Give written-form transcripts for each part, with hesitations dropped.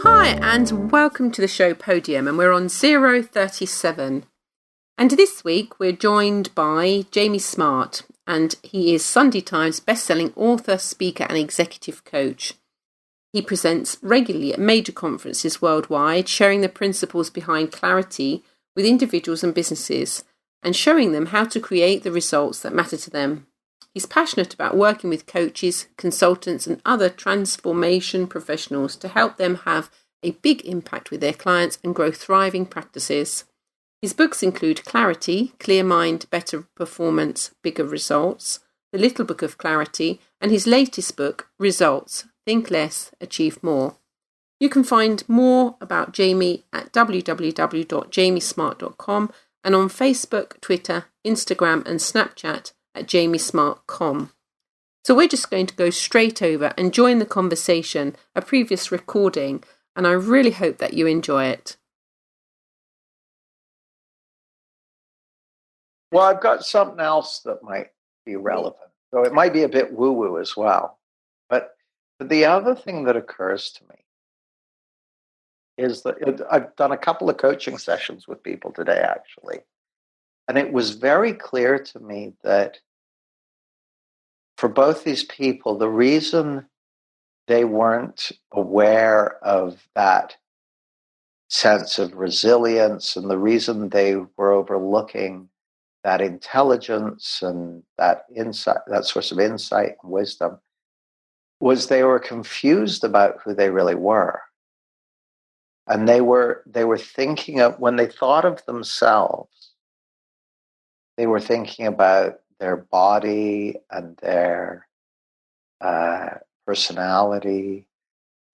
Hi and welcome to the show Podium, and we're on 037. And this week we're joined by Jamie Smart, and he is Sunday Times best-selling author, speaker and executive coach. He presents regularly at major conferences worldwide, sharing the principles behind clarity with individuals and businesses and showing them how to create the results that matter to them. He's passionate about working with coaches, consultants and other transformation professionals to help them have a big impact with their clients and grow thriving practices. His books include Clarity, Clear Mind, Better Performance, Bigger Results, The Little Book of Clarity, and his latest book, Results, Think Less, Achieve More. You can find more about Jamie at www.jamiesmart.com and on Facebook, Twitter, Instagram and Snapchat at jamiesmart.com. So we're just going to go straight over and join the conversation, a previous recording, and I really hope that you enjoy it. Well, I've got something else that might be relevant. So it might be a bit woo-woo as well. But the other thing that occurs to me is that I've done a couple of coaching sessions with people today, actually. And it was very clear to me that for both these people, the reason they weren't aware of that sense of resilience and the reason they were overlooking that intelligence and that insight, that source of insight and wisdom, was they were confused about who they really were. And they were thinking of, when they thought of themselves, they were thinking about their body and their personality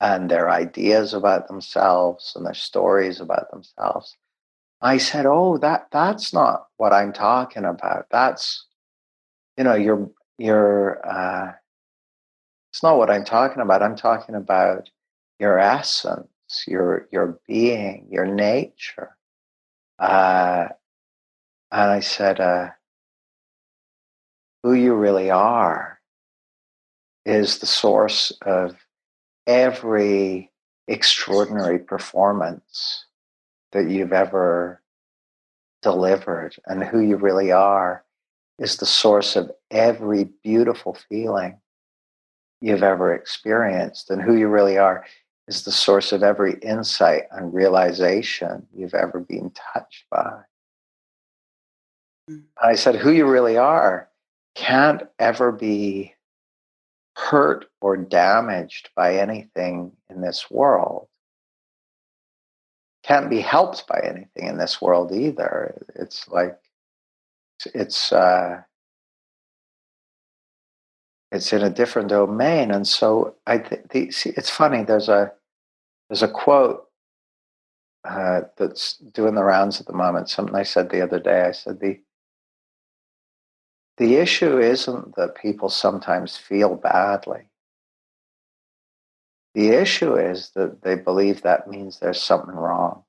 and their ideas about themselves and their stories about themselves. I said, "Oh, that's not what I'm talking about. That's, you're it's not what I'm talking about. I'm talking about your essence, your being, your nature." And I said, "Who you really are is the source of every extraordinary performance that you've ever delivered, and who you really are is the source of every beautiful feeling you've ever experienced, and who you really are is the source of every insight and realization you've ever been touched by." I said, "Who you really are can't ever be hurt or damaged by anything in this world. Can't be helped by anything in this world either. It's like it's in a different domain." And so it's funny. There's a quote that's doing the rounds at the moment. Something I said the other day. I said the issue isn't that people sometimes feel badly. The issue is that they believe that means there's something wrong.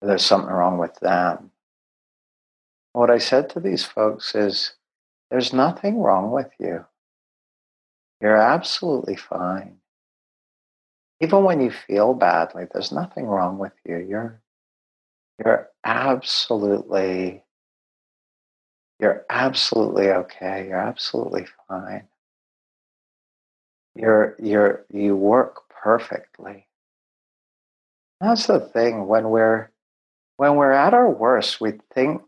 There's something wrong with them. What I said to these folks is, there's nothing wrong with you. You're absolutely fine. Even when you feel badly, there's nothing wrong with you. You're absolutely okay. You're absolutely fine. You work perfectly. That's the thing. When we're at our worst, we tend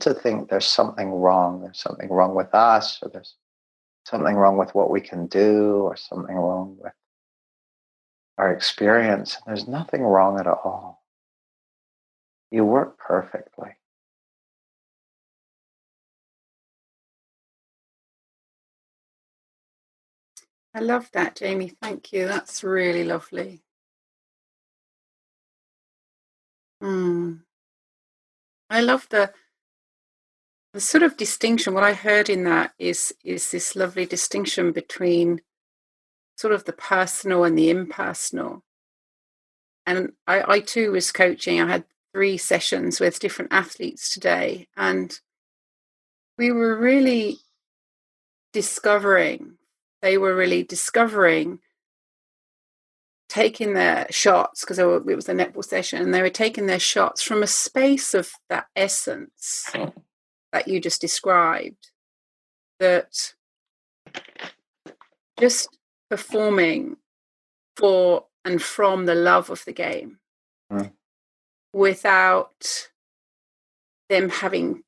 to think there's something wrong. There's something wrong with us, or there's something wrong with what we can do, or something wrong with our experience. There's nothing wrong at all. You work perfectly. I love that, Jamie. Thank you. That's really lovely. I love the sort of distinction. What I heard in that is this lovely distinction between sort of the personal and the impersonal. And I too was coaching. I had 3 sessions with different athletes today, and we were really discovering they were really discovering, taking their shots, because it was a netball session, and they were taking their shots from a space of that essence that you just described, that just performing for and from the love of the game, without them having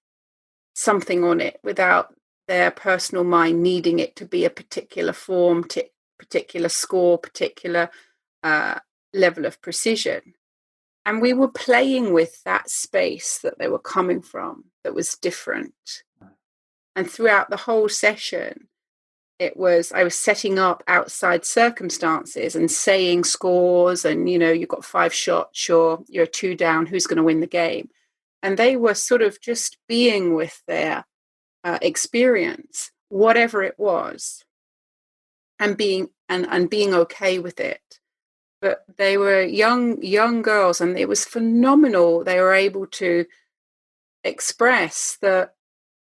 something on it, without their personal mind needing it to be a particular form, particular score, particular level of precision. And we were playing with that space that they were coming from that was different. And throughout the whole session, I was setting up outside circumstances and saying scores, and, you've got 5 shots, you're 2 down, who's going to win the game? And they were sort of just being with their experience, whatever it was, and being okay with it. But they were young girls, and it was phenomenal. They were able to express that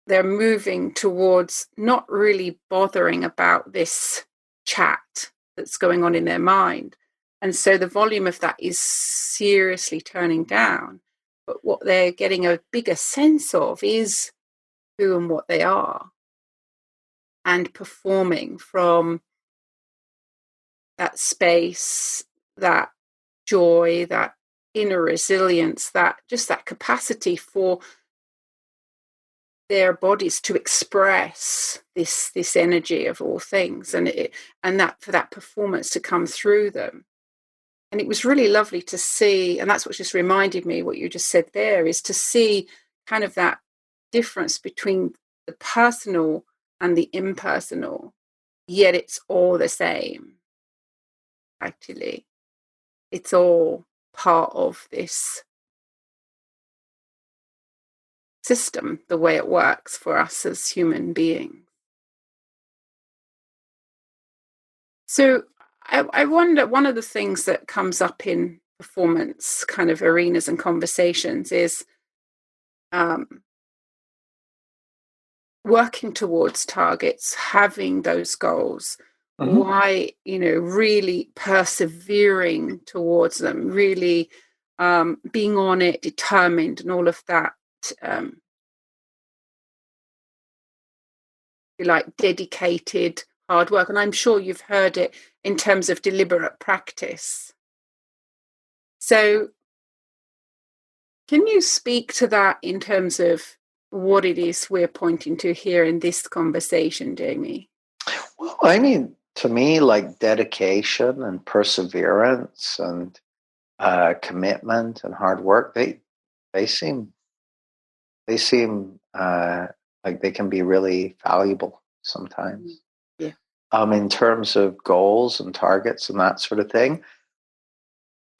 they're moving towards not really bothering about this chat that's going on in their mind. And so the volume of that is seriously turning down. But what they're getting a bigger sense of is who and what they are, and performing from that space, that joy, that inner resilience, that capacity for their bodies to express this energy of all things, and that for that performance to come through them. And it was really lovely to see, and that's what just reminded me, what you just said there, is to see kind of that difference between the personal and the impersonal, yet it's all the same. Actually, it's all part of this system, the way it works for us as human beings. So I wonder, one of the things that comes up in performance kind of arenas and conversations is working towards targets, having those goals, why, really persevering towards them, really being on it, determined, and all of that, like dedicated hard work. And I'm sure you've heard it in terms of deliberate practice. So can you speak to that in terms of what it is we're pointing to here in this conversation, Jamie? Well, I mean, to me, like dedication and perseverance and commitment and hard work, they seem like they can be really valuable sometimes. Yeah. In terms of goals and targets and that sort of thing,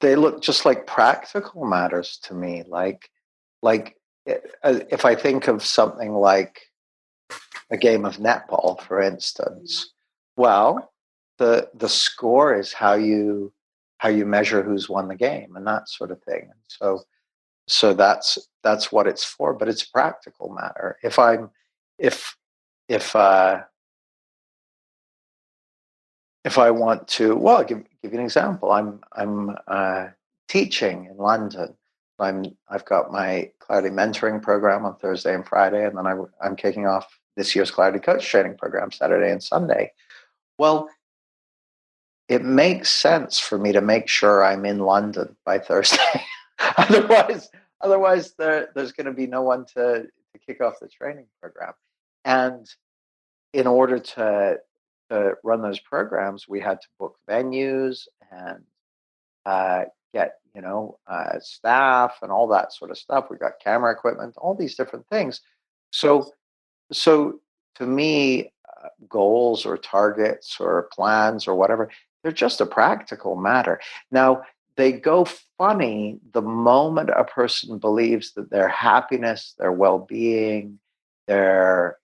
they look just like practical matters to me. Like if I think of something like a game of netball, for instance, well, the score is how you measure who's won the game and that sort of thing. And so that's what it's for. But it's a practical matter. If I want to, well, I'll give you an example. I'm teaching in London. I've got my Clarity Mentoring program on Thursday and Friday, and then I'm kicking off this year's Clarity Coach Training program Saturday and Sunday. Well, it makes sense for me to make sure I'm in London by Thursday. otherwise there's going to be no one to kick off the training program. And in order to run those programs, we had to book venues and get staff and all that sort of stuff. We got camera equipment, all these different things. So to me, goals or targets or plans or whatever, they're just a practical matter. Now, they go funny the moment a person believes that their happiness, their well-being, their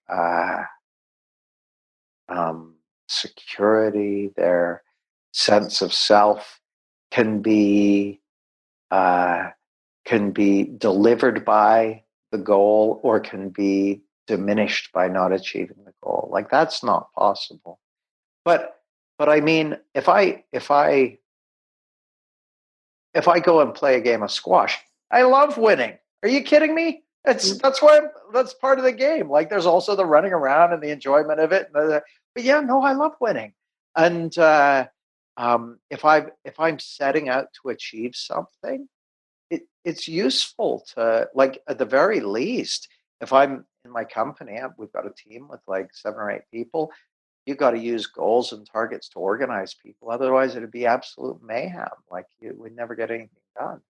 security, their sense of self can be delivered by the goal, or can be diminished by not achieving the goal. Like, that's not possible. But I mean, if I go and play a game of squash, I love winning. Are you kidding me? That's part of the game. Like, there's also the running around and the enjoyment of it. But yeah, no, I love winning. And if I'm setting out to achieve something, it's useful to, like, at the very least, if I'm in my company, we've got a team with like 7 or 8 people. You've got to use goals and targets to organize people. Otherwise, it'd be absolute mayhem. Like, you would never get anything done.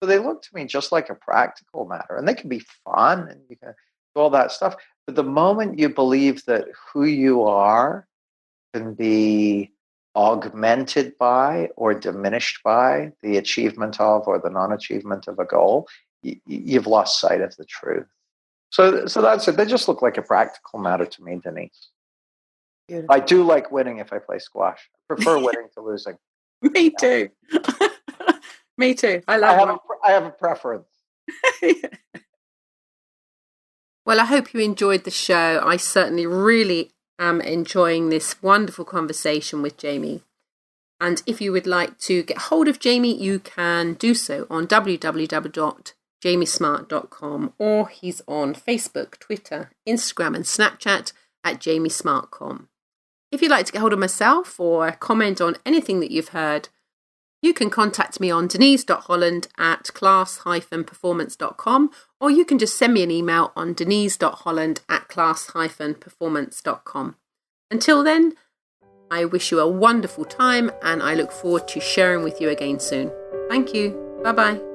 So they look to me just like a practical matter, and they can be fun and you can do all that stuff. But the moment you believe that who you are can be augmented by or diminished by the achievement of or the non-achievement of a goal, you've lost sight of the truth. So that's it. They just look like a practical matter to me, Denise. Beautiful. I do like winning if I play squash. I prefer winning to losing. Me too. Me too. I have a preference. Well, I hope you enjoyed the show. I certainly really am enjoying this wonderful conversation with Jamie. And if you would like to get hold of Jamie, you can do so on www.jamiesmart.com, or he's on Facebook, Twitter, Instagram and Snapchat at jamiesmart.com. If you'd like to get hold of myself or comment on anything that you've heard, you can contact me on denise.holland@class-performance.com, or you can just send me an email on denise.holland@class-performance.com. Until then, I wish you a wonderful time and I look forward to sharing with you again soon. Thank you. Bye-bye.